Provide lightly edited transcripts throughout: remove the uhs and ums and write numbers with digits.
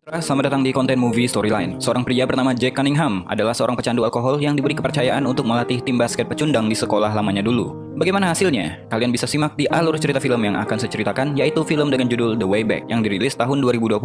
Selamat datang di konten movie storyline. Seorang pria bernama Jack Cunningham adalah seorang pecandu alkohol yang diberi kepercayaan untuk melatih tim basket pecundang di sekolah lamanya dulu. Bagaimana hasilnya? Kalian bisa simak di alur cerita film yang akan saya ceritakan, yaitu film dengan judul The Way Back yang dirilis tahun 2020,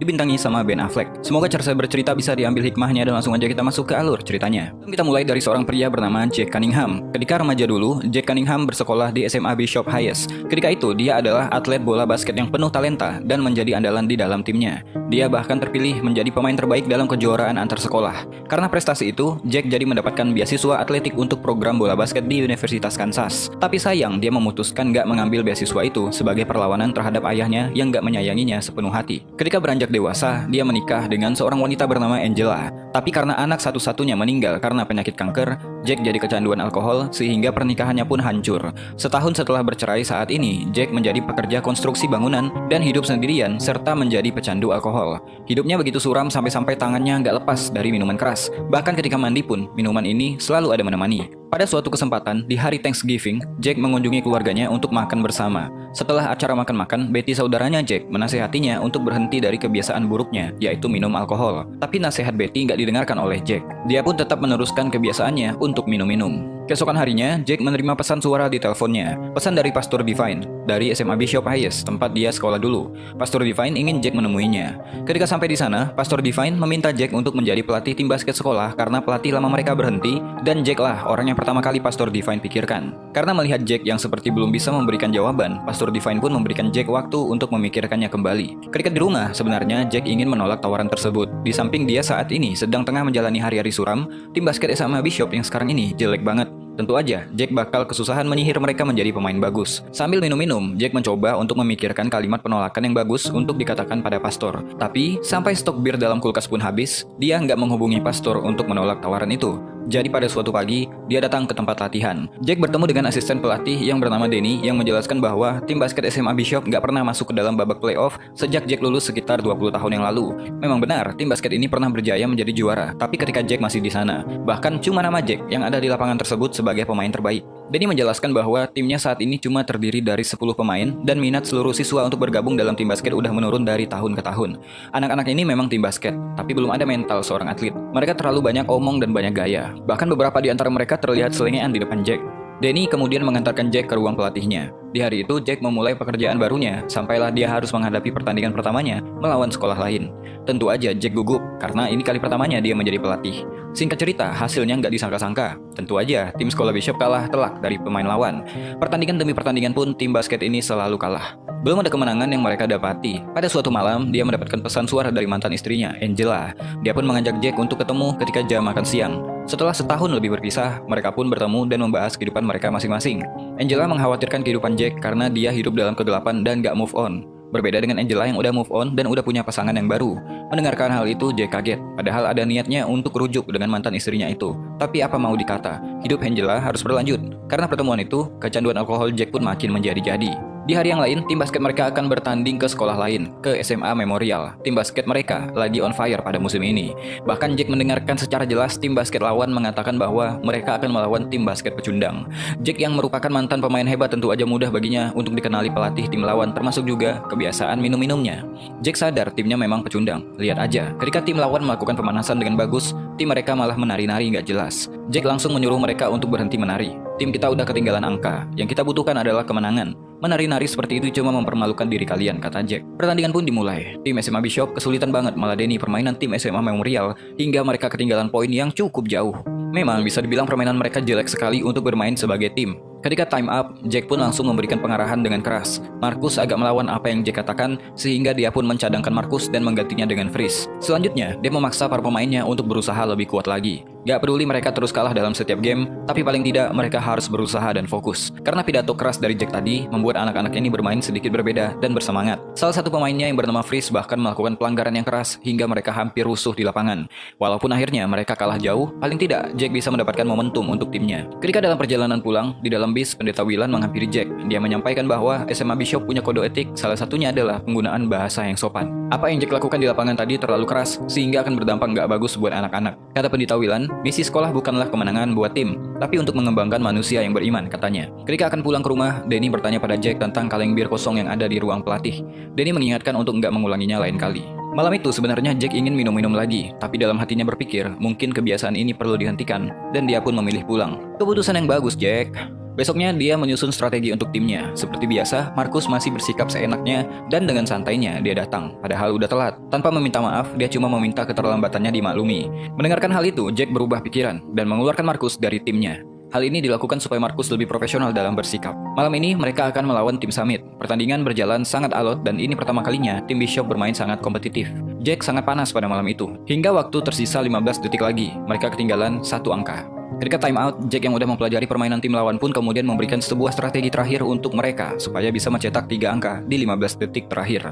dibintangi sama Ben Affleck. Semoga cara saya bercerita bisa diambil hikmahnya dan langsung aja kita masuk ke alur ceritanya. Kita mulai dari seorang pria bernama Jack Cunningham. Ketika remaja dulu, Jack Cunningham bersekolah di SMA Bishop Hayes. Ketika itu, dia adalah atlet bola basket yang penuh talenta dan menjadi andalan di dalam timnya. Dia bahkan terpilih menjadi pemain terbaik dalam kejuaraan antar sekolah. Karena prestasi itu, Jack jadi mendapatkan beasiswa atletik untuk program bola basket di Universitas Kansas. Tapi sayang, dia memutuskan gak mengambil beasiswa itu sebagai perlawanan terhadap ayahnya yang gak menyayanginya sepenuh hati. Ketika beranjak dewasa, dia menikah dengan seorang wanita bernama Angela. Tapi karena anak satu-satunya meninggal karena penyakit kanker, Jack jadi kecanduan alkohol sehingga pernikahannya pun hancur. Setahun setelah bercerai saat ini, Jack menjadi pekerja konstruksi bangunan dan hidup sendirian serta menjadi pecandu alkohol. Hidupnya begitu suram sampai-sampai tangannya nggak lepas dari minuman keras. Bahkan ketika mandi pun, minuman ini selalu ada menemani. Pada suatu kesempatan, di hari Thanksgiving, Jack mengunjungi keluarganya untuk makan bersama. Setelah acara makan-makan, Betty saudaranya Jack menasehatinya untuk berhenti dari kebiasaan buruknya, yaitu minum alkohol. Tapi nasihat Betty nggak didengarkan oleh Jack. Dia pun tetap meneruskan kebiasaannya untuk minum-minum. Keesokan harinya, Jack menerima pesan suara di teleponnya. Pesan dari Pastor Divine, dari SMA Bishop Hayes, tempat dia sekolah dulu. Pastor Divine ingin Jack menemuinya. Ketika sampai di sana, Pastor Divine meminta Jack untuk menjadi pelatih tim basket sekolah karena pelatih lama mereka berhenti, dan Jack lah orang yang pertama kali Pastor Divine pikirkan. Karena melihat Jack yang seperti belum bisa memberikan jawaban, Pastor Divine pun memberikan Jack waktu untuk memikirkannya kembali. Ketika di rumah, sebenarnya Jack ingin menolak tawaran tersebut. Di samping dia saat ini sedang tengah menjalani hari-hari suram, tim basket SMA Bishop yang sekarang ini jelek banget. Tentu aja, Jack bakal kesusahan menyihir mereka menjadi pemain bagus. Sambil minum-minum, Jack mencoba untuk memikirkan kalimat penolakan yang bagus untuk dikatakan pada pastor. Tapi, sampai stok bir dalam kulkas pun habis, dia nggak menghubungi pastor untuk menolak tawaran itu. Jadi pada suatu pagi, dia datang ke tempat latihan. Jack bertemu dengan asisten pelatih yang bernama Denny yang menjelaskan bahwa tim basket SMA Bishop nggak pernah masuk ke dalam babak playoff sejak Jack lulus sekitar 20 tahun yang lalu. Memang benar, tim basket ini pernah berjaya menjadi juara, tapi ketika Jack masih di sana, bahkan cuma nama Jack yang ada di lapangan tersebut sebagai pemain terbaik. Denny menjelaskan bahwa timnya saat ini cuma terdiri dari 10 pemain dan minat seluruh siswa untuk bergabung dalam tim basket udah menurun dari tahun ke tahun. Anak-anak ini memang tim basket, tapi belum ada mental seorang atlet. Mereka terlalu banyak omong dan banyak gaya. Bahkan beberapa di antara mereka terlihat selengean di depan Jack. Denny kemudian mengantarkan Jack ke ruang pelatihnya. Di hari itu, Jack memulai pekerjaan barunya, sampailah dia harus menghadapi pertandingan pertamanya melawan sekolah lain. Tentu aja Jack gugup, karena ini kali pertamanya dia menjadi pelatih. Singkat cerita, hasilnya nggak disangka-sangka. Tentu aja, tim sekolah Bishop kalah telak dari pemain lawan. Pertandingan demi pertandingan pun, tim basket ini selalu kalah. Belum ada kemenangan yang mereka dapati. Pada suatu malam, dia mendapatkan pesan suara dari mantan istrinya, Angela. Dia pun mengajak Jack untuk ketemu ketika jam makan siang. Setelah setahun lebih berpisah, mereka pun bertemu dan membahas kehidupan mereka masing-masing. Angela mengkhawatirkan kehidupan Jack karena dia hidup dalam kegelapan dan gak move on. Berbeda dengan Angela yang udah move on dan udah punya pasangan yang baru. Mendengarkan hal itu, Jack kaget. Padahal ada niatnya untuk rujuk dengan mantan istrinya itu. Tapi apa mau dikata, hidup Angela harus berlanjut. Karena pertemuan itu, kecanduan alkohol Jack pun makin menjadi-jadi. Di hari yang lain, tim basket mereka akan bertanding ke sekolah lain, ke SMA Memorial. Tim basket mereka lagi on fire pada musim ini. Bahkan Jack mendengarkan secara jelas tim basket lawan mengatakan bahwa mereka akan melawan tim basket pecundang. Jack yang merupakan mantan pemain hebat tentu aja mudah baginya untuk dikenali pelatih tim lawan, termasuk juga kebiasaan minum-minumnya. Jack sadar timnya memang pecundang. Lihat aja, ketika tim lawan melakukan pemanasan dengan bagus, tim mereka malah menari-nari nggak jelas. Jack langsung menyuruh mereka untuk berhenti menari. Tim kita udah ketinggalan angka, yang kita butuhkan adalah kemenangan. Menari-nari seperti itu cuma mempermalukan diri kalian, kata Jack. Pertandingan pun dimulai. Tim SMA Bishop kesulitan banget meladeni permainan tim SMA Memorial hingga mereka ketinggalan poin yang cukup jauh. Memang bisa dibilang permainan mereka jelek sekali untuk bermain sebagai tim. Ketika time up, Jack pun langsung memberikan pengarahan dengan keras. Marcus agak melawan apa yang Jack katakan, sehingga dia pun mencadangkan Marcus dan menggantinya dengan Freeze. Selanjutnya, dia memaksa para pemainnya untuk berusaha lebih kuat lagi. Gak peduli mereka terus kalah dalam setiap game, tapi paling tidak mereka harus berusaha dan fokus. Karena pidato keras dari Jack tadi membuat anak-anak ini bermain sedikit berbeda dan bersemangat. Salah satu pemainnya yang bernama Freeze bahkan melakukan pelanggaran yang keras hingga mereka hampir rusuh di lapangan. Walaupun akhirnya mereka kalah jauh, paling tidak Jack bisa mendapatkan momentum untuk timnya. Ketika dalam perjalanan pulang, di dalam bis, Pendeta Wilan menghampiri Jack. Dia menyampaikan bahwa SMA Bishop punya kode etik, salah satunya adalah penggunaan bahasa yang sopan. Apa yang Jack lakukan di lapangan tadi terlalu keras, sehingga akan berdampak nggak bagus buat anak-anak. Kata Pendeta Wilan, misi sekolah bukanlah kemenangan buat tim, tapi untuk mengembangkan manusia yang beriman, katanya. Ketika akan pulang ke rumah, Denny bertanya pada Jack tentang kaleng bir kosong yang ada di ruang pelatih. Denny mengingatkan untuk nggak mengulanginya lain kali. Malam itu sebenarnya Jack ingin minum-minum lagi, tapi dalam hatinya berpikir mungkin kebiasaan ini perlu dihentikan, dan dia pun memilih pulang. Keputusan yang bagus, Jack. Besoknya dia menyusun strategi untuk timnya. Seperti biasa, Markus masih bersikap seenaknya dan dengan santainya dia datang. Padahal udah telat. Tanpa meminta maaf, dia cuma meminta keterlambatannya dimaklumi. Mendengarkan hal itu, Jack berubah pikiran dan mengeluarkan Markus dari timnya. Hal ini dilakukan supaya Markus lebih profesional dalam bersikap. Malam ini mereka akan melawan tim Summit. Pertandingan berjalan sangat alot dan ini pertama kalinya tim Bishop bermain sangat kompetitif. Jack sangat panas pada malam itu. Hingga waktu tersisa 15 detik lagi, mereka ketinggalan satu angka. Ketika time out, Jack yang udah mempelajari permainan tim lawan pun kemudian memberikan sebuah strategi terakhir untuk mereka supaya bisa mencetak 3 angka di 15 detik terakhir.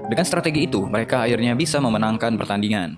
Dengan strategi itu, mereka akhirnya bisa memenangkan pertandingan.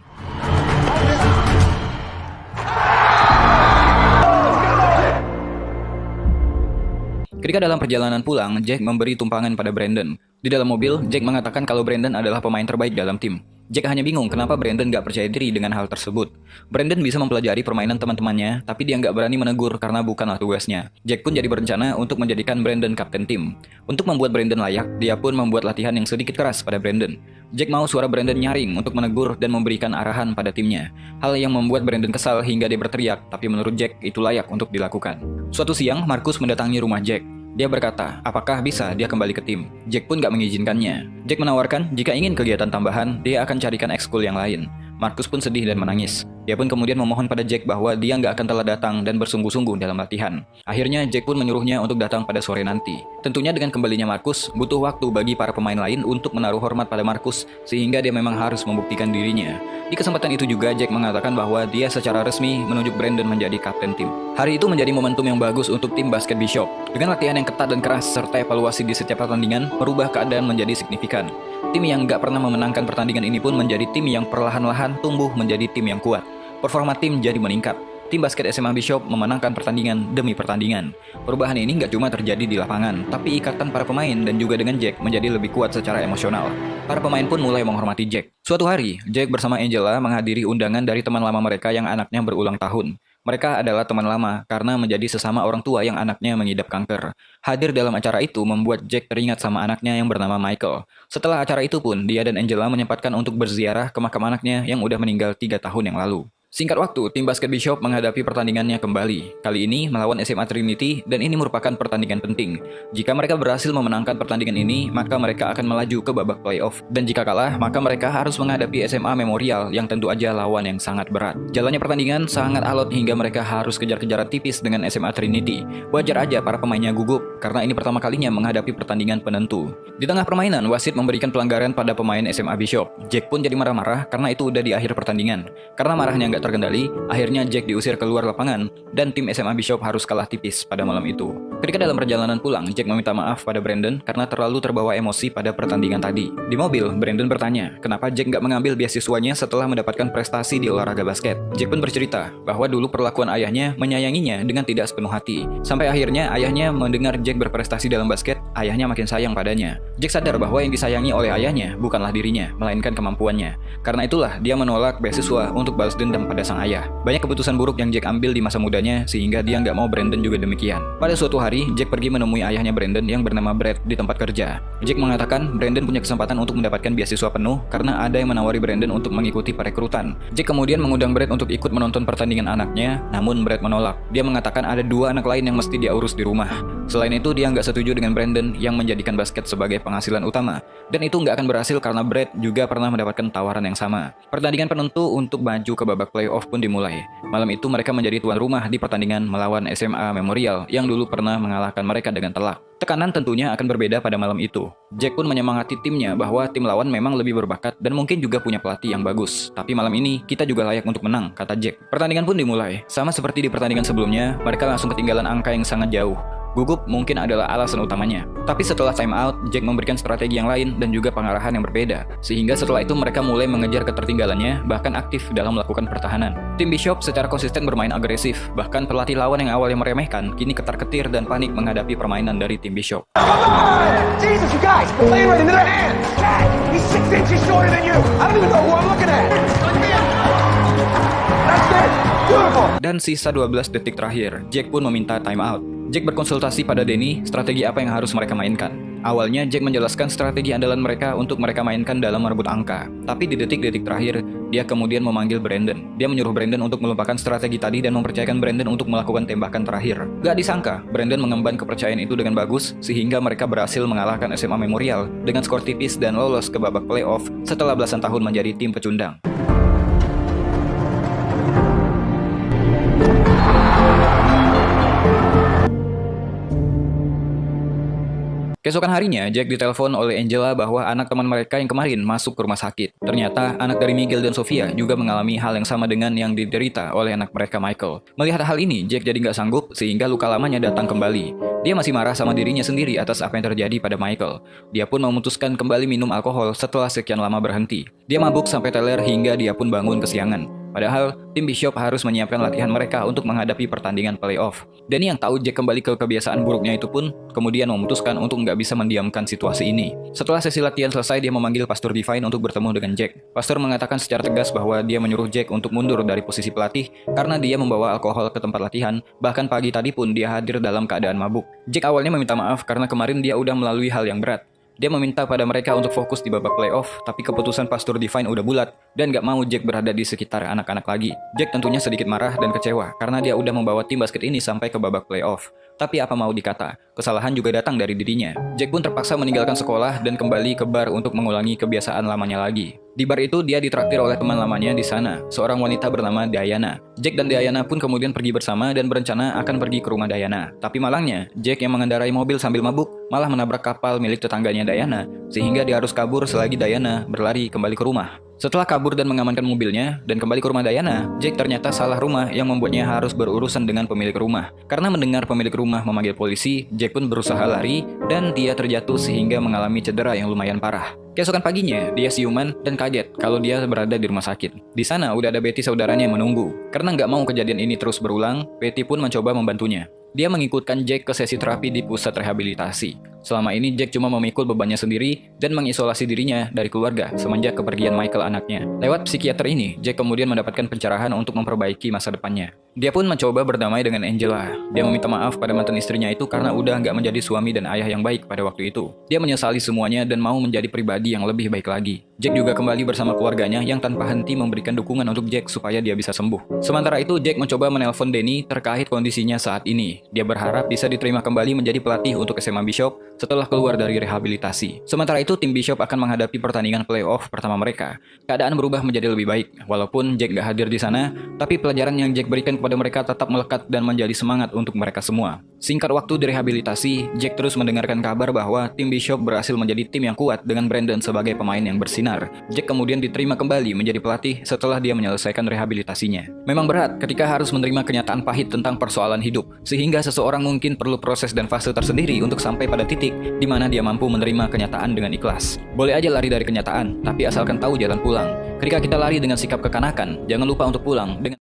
Ketika dalam perjalanan pulang, Jack memberi tumpangan pada Brandon. Di dalam mobil, Jack mengatakan kalau Brandon adalah pemain terbaik dalam tim. Jack hanya bingung kenapa Brandon gak percaya diri dengan hal tersebut. Brandon bisa mempelajari permainan teman-temannya, tapi dia gak berani menegur karena bukanlah tugasnya. Jack pun jadi berencana untuk menjadikan Brandon kapten tim. Untuk membuat Brandon layak, dia pun membuat latihan yang sedikit keras pada Brandon. Jack mau suara Brandon nyaring untuk menegur dan memberikan arahan pada timnya. Hal yang membuat Brandon kesal hingga dia berteriak, tapi menurut Jack itu layak untuk dilakukan. Suatu siang, Markus mendatangi rumah Jack. Dia berkata, apakah bisa dia kembali ke tim? Jack pun gak mengizinkannya. Jack menawarkan, jika ingin kegiatan tambahan, dia akan carikan ekskul yang lain. Markus pun sedih dan menangis. Dia pun kemudian memohon pada Jack bahwa dia nggak akan telat datang dan bersungguh-sungguh dalam latihan. Akhirnya Jack pun menyuruhnya untuk datang pada sore nanti. Tentunya dengan kembalinya Markus, butuh waktu bagi para pemain lain untuk menaruh hormat pada Markus, sehingga dia memang harus membuktikan dirinya. Di kesempatan itu juga Jack mengatakan bahwa dia secara resmi menunjuk Brandon menjadi kapten tim. Hari itu menjadi momentum yang bagus untuk tim basket Bishop. Dengan latihan yang ketat dan keras serta evaluasi di setiap pertandingan, merubah keadaan menjadi signifikan. Tim yang gak pernah memenangkan pertandingan ini pun menjadi tim yang perlahan-lahan tumbuh menjadi tim yang kuat. Performa tim jadi meningkat. Tim basket SMA Bishop memenangkan pertandingan demi pertandingan. Perubahan ini gak cuma terjadi di lapangan, tapi ikatan para pemain dan juga dengan Jack menjadi lebih kuat secara emosional. Para pemain pun mulai menghormati Jack. Suatu hari, Jack bersama Angela menghadiri undangan dari teman lama mereka yang anaknya berulang tahun. Mereka adalah teman lama karena menjadi sesama orang tua yang anaknya mengidap kanker. Hadir dalam acara itu membuat Jack teringat sama anaknya yang bernama Michael. Setelah acara itu pun, dia dan Angela menyempatkan untuk berziarah ke makam anaknya yang udah meninggal 3 tahun yang lalu. Singkat waktu, tim basket Bishop menghadapi pertandingannya kembali. Kali ini melawan SMA Trinity dan ini merupakan pertandingan penting. Jika mereka berhasil memenangkan pertandingan ini, maka mereka akan melaju ke babak playoff. Dan jika kalah, maka mereka harus menghadapi SMA Memorial yang tentu aja lawan yang sangat berat. Jalannya pertandingan sangat alot hingga mereka harus kejar-kejaran tipis dengan SMA Trinity. Wajar aja para pemainnya gugup, karena ini pertama kalinya menghadapi pertandingan penentu. Di tengah permainan, wasit memberikan pelanggaran pada pemain SMA Bishop. Jack pun jadi marah-marah karena itu udah di akhir pertandingan. Karena marahnya nggak terkendali, akhirnya Jack diusir keluar lapangan dan tim SMA Bishop harus kalah tipis pada malam itu. Ketika dalam perjalanan pulang, Jack meminta maaf pada Brandon karena terlalu terbawa emosi pada pertandingan tadi. Di mobil, Brandon bertanya, kenapa Jack nggak mengambil beasiswanya setelah mendapatkan prestasi di olahraga basket. Jack pun bercerita bahwa dulu perlakuan ayahnya menyayanginya dengan tidak sepenuh hati. Sampai akhirnya ayahnya mendengar Jack berprestasi dalam basket, ayahnya makin sayang padanya. Jack sadar bahwa yang disayangi oleh ayahnya bukanlah dirinya, melainkan kemampuannya. Karena itulah dia menolak beasiswa untuk balas dendam pada sang ayah. Banyak keputusan buruk yang Jack ambil di masa mudanya sehingga dia nggak mau Brandon juga demikian. Pada suatu hari, Jack pergi menemui ayahnya Brandon yang bernama Brett di tempat kerja. Jack mengatakan Brandon punya kesempatan untuk mendapatkan beasiswa penuh karena ada yang menawari Brandon untuk mengikuti perekrutan. Jack kemudian mengundang Brett untuk ikut menonton pertandingan anaknya, namun Brett menolak. Dia mengatakan ada 2 anak lain yang mesti dia urus di rumah. Selain itu, dia nggak setuju dengan Brandon yang menjadikan basket sebagai penghasilan utama. Dan itu nggak akan berhasil karena Brett juga pernah mendapatkan tawaran yang sama. Pertandingan penentu untuk maju ke babak playoff pun dimulai. Malam itu mereka menjadi tuan rumah di pertandingan melawan SMA Memorial yang dulu pernah mengalahkan mereka dengan telak. Tekanan tentunya akan berbeda pada malam itu. Jack pun menyemangati timnya bahwa tim lawan memang lebih berbakat dan mungkin juga punya pelatih yang bagus. Tapi malam ini kita juga layak untuk menang, kata Jack. Pertandingan pun dimulai. Sama seperti di pertandingan sebelumnya, mereka langsung ketinggalan angka yang sangat jauh. Gugup mungkin adalah alasan utamanya. Tapi setelah time out, Jack memberikan strategi yang lain dan juga pengarahan yang berbeda. Sehingga setelah itu mereka mulai mengejar ketertinggalannya, bahkan aktif dalam melakukan pertahanan. Tim Bishop secara konsisten bermain agresif, bahkan pelatih lawan yang awalnya meremehkan, kini ketar-ketir dan panik menghadapi permainan dari tim Bishop. Jesus, you guys, play right into their hands. Dad, he's 6 inches shorter than you. I don't even know who I'm looking at. That's it. Beautiful. Dan sisa 12 detik terakhir, Jack pun meminta time out. Jack berkonsultasi pada Danny strategi apa yang harus mereka mainkan. Awalnya Jack menjelaskan strategi andalan mereka untuk mereka mainkan dalam merebut angka. Tapi di detik-detik terakhir, dia kemudian memanggil Brandon. Dia menyuruh Brandon untuk melupakan strategi tadi dan mempercayakan Brandon untuk melakukan tembakan terakhir. Gak disangka, Brandon mengemban kepercayaan itu dengan bagus sehingga mereka berhasil mengalahkan SMA Memorial dengan skor tipis dan lolos ke babak playoff setelah belasan tahun menjadi tim pecundang. Keesokan harinya, Jack ditelepon oleh Angela bahwa anak teman mereka yang kemarin masuk ke rumah sakit. Ternyata, anak dari Miguel dan Sofia juga mengalami hal yang sama dengan yang diderita oleh anak mereka Michael. Melihat hal ini, Jack jadi nggak sanggup sehingga luka lamanya datang kembali. Dia masih marah sama dirinya sendiri atas apa yang terjadi pada Michael. Dia pun memutuskan kembali minum alkohol setelah sekian lama berhenti. Dia mabuk sampai teler hingga dia pun bangun kesiangan. Padahal, tim Bishop harus menyiapkan latihan mereka untuk menghadapi pertandingan playoff. Danny yang tahu Jack kembali ke kebiasaan buruknya itu pun kemudian memutuskan untuk nggak bisa mendiamkan situasi ini. Setelah sesi latihan selesai, dia memanggil Pastor Divine untuk bertemu dengan Jack. Pastor mengatakan secara tegas bahwa dia menyuruh Jack untuk mundur dari posisi pelatih karena dia membawa alkohol ke tempat latihan, bahkan pagi tadi pun dia hadir dalam keadaan mabuk. Jack awalnya meminta maaf karena kemarin dia udah melalui hal yang berat. Dia meminta pada mereka untuk fokus di babak playoff, tapi keputusan Pastor Divine udah bulat dan gak mau Jack berada di sekitar anak-anak lagi. Jack tentunya sedikit marah dan kecewa karena dia udah membawa tim basket ini sampai ke babak playoff. Tapi apa mau dikata, kesalahan juga datang dari dirinya. Jack pun terpaksa meninggalkan sekolah dan kembali ke bar untuk mengulangi kebiasaan lamanya lagi. Di bar itu dia ditraktir oleh teman lamanya di sana, seorang wanita bernama Diana. Jack dan Diana pun kemudian pergi bersama dan berencana akan pergi ke rumah Diana. Tapi malangnya, Jack yang mengendarai mobil sambil mabuk malah menabrak kapal milik tetangganya Diana, sehingga dia harus kabur selagi Diana berlari kembali ke rumah. Setelah kabur dan mengamankan mobilnya dan kembali ke rumah Diana, Jack ternyata salah rumah yang membuatnya harus berurusan dengan pemilik rumah. Karena mendengar pemilik rumah memanggil polisi, Jack pun berusaha lari dan dia terjatuh sehingga mengalami cedera yang lumayan parah. Keesokan paginya, dia siuman dan kaget kalau dia berada di rumah sakit. Di sana udah ada Betty saudaranya yang menunggu. Karena nggak mau kejadian ini terus berulang, Betty pun mencoba membantunya. Dia mengikutkan Jack ke sesi terapi di pusat rehabilitasi. Selama ini Jack cuma memikul bebannya sendiri dan mengisolasi dirinya dari keluarga semenjak kepergian Michael anaknya. Lewat psikiater ini, Jack kemudian mendapatkan pencerahan untuk memperbaiki masa depannya. Dia pun mencoba berdamai dengan Angela. Dia meminta maaf pada mantan istrinya itu karena udah nggak menjadi suami dan ayah yang baik pada waktu itu. Dia menyesali semuanya dan mau menjadi pribadi yang lebih baik lagi. Jack juga kembali bersama keluarganya yang tanpa henti memberikan dukungan untuk Jack supaya dia bisa sembuh. Sementara itu, Jack mencoba menelpon Danny terkait kondisinya saat ini. Dia berharap bisa diterima kembali menjadi pelatih untuk SMA Bishop setelah keluar dari rehabilitasi. Sementara itu, tim Bishop akan menghadapi pertandingan playoff pertama mereka. Keadaan berubah menjadi lebih baik. Walaupun Jack gak hadir di sana, tapi pelajaran yang Jack berikan kepada mereka tetap melekat dan menjadi semangat untuk mereka semua. Singkat waktu di rehabilitasi, Jack terus mendengarkan kabar bahwa tim Bishop berhasil menjadi tim yang kuat dengan Brandon sebagai pemain yang bersinar. Jack kemudian diterima kembali menjadi pelatih setelah dia menyelesaikan rehabilitasinya. Memang berat ketika harus menerima kenyataan pahit tentang persoalan hidup, sehingga seseorang mungkin perlu proses dan fase tersendiri untuk sampai pada titik di mana dia mampu menerima kenyataan dengan ikhlas. Boleh aja lari dari kenyataan, tapi asalkan tahu jalan pulang. Ketika kita lari dengan sikap kekanakan, jangan lupa untuk pulang dengan